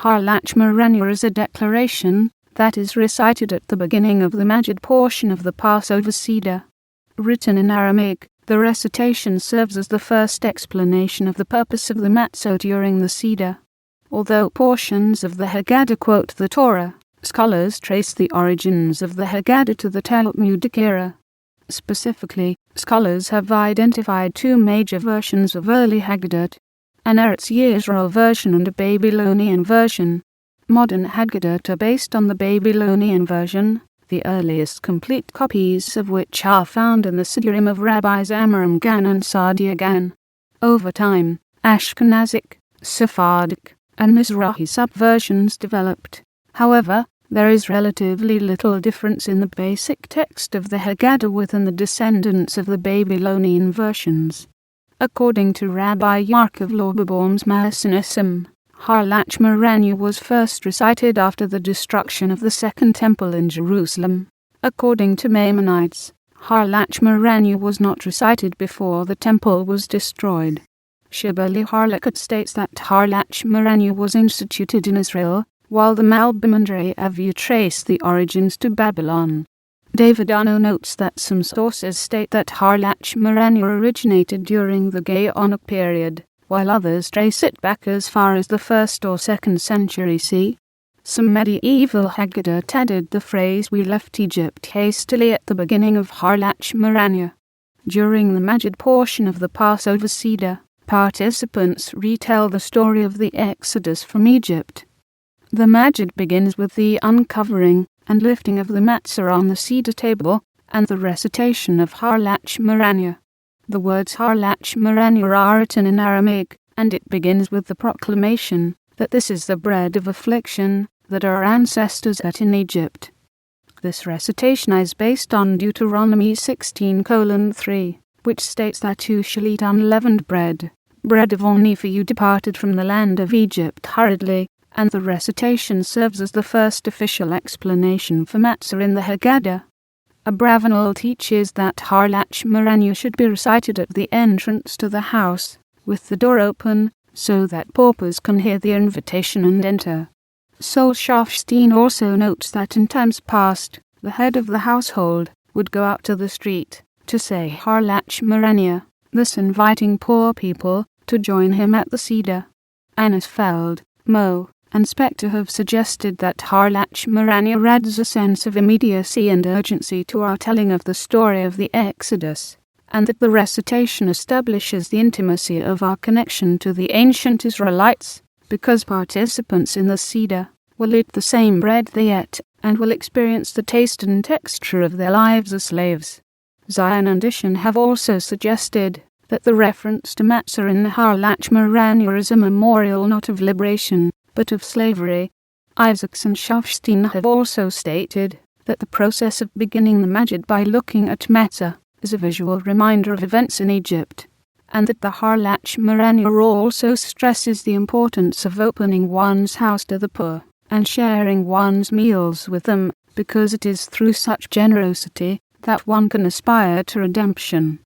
Lachma Anya is a declaration that is recited at the beginning of the Magid portion of the Passover Seder. Written in Aramaic, the recitation serves as the first explanation of the purpose of the matzo during the Seder. Although portions of the Haggadah quote the Torah, scholars trace the origins of the Haggadah to the Talmudic era. Specifically, scholars have identified two major versions of early Haggadot: an Eretz Yisrael version and a Babylonian version. Modern Haggadot are based on the Babylonian version, the earliest complete copies of which are found in the siddurim of Rabbis Amram, Gaon and Saadia Gaon. Over time, Ashkenazic, Sephardic, and Mizrahi subversions developed. However, there is relatively little difference in the basic text of the Haggadah within the descendants of the Babylonian versions. According to Rabbi Yaakov Lorbebaum's Messianism, Lachma Anya was first recited after the destruction of the Second Temple in Jerusalem. According to Maimonides, Lachma Anya was not recited before the temple was destroyed. Shibboleth Harlechut states that Lachma Anya was instituted in Israel, while the Malbimandre Avu trace the origins to Babylon. David Ano notes that some sources state that Lachma Anya originated during the Gaonic period, while others trace it back as far as the 1st or 2nd century C. Some medieval Haggadah added the phrase "We left Egypt hastily" at the beginning of Lachma Anya. During the Magid portion of the Passover Seder, participants retell the story of the Exodus from Egypt. The Magid begins with the uncovering and lifting of the matzo on the Seder table, and the recitation of Lachma Anya. The words Lachma Anya are written in Aramaic, and it begins with the proclamation that this is the bread of affliction that our ancestors ate in Egypt. This recitation is based on Deuteronomy 16:3, which states that you shall eat unleavened bread of only, for you departed from the land of Egypt hurriedly, and the recitation serves as the first official explanation for matzo in the Haggadah. Abravanel teaches that Lachma Anya should be recited at the entrance to the house, with the door open, so that paupers can hear the invitation and enter. Sol Schafstein also notes that in times past, the head of the household would go out to the street to say Lachma Anya, thus inviting poor people to join him at the Seder. Anisfeld, Mo, and Spector have suggested that Lachma Anya adds a sense of immediacy and urgency to our telling of the story of the Exodus, and that the recitation establishes the intimacy of our connection to the ancient Israelites, because participants in the Seder will eat the same bread they ate, and will experience the taste and texture of their lives as slaves. Zion and Ishan have also suggested that the reference to matzo in Lachma Anya is a memorial not of liberation, but of slavery. Isaacs and Schafstein have also stated that the process of beginning the Magid by looking at matzo is a visual reminder of events in Egypt, and that the Lachma Anya also stresses the importance of opening one's house to the poor and sharing one's meals with them, because it is through such generosity that one can aspire to redemption.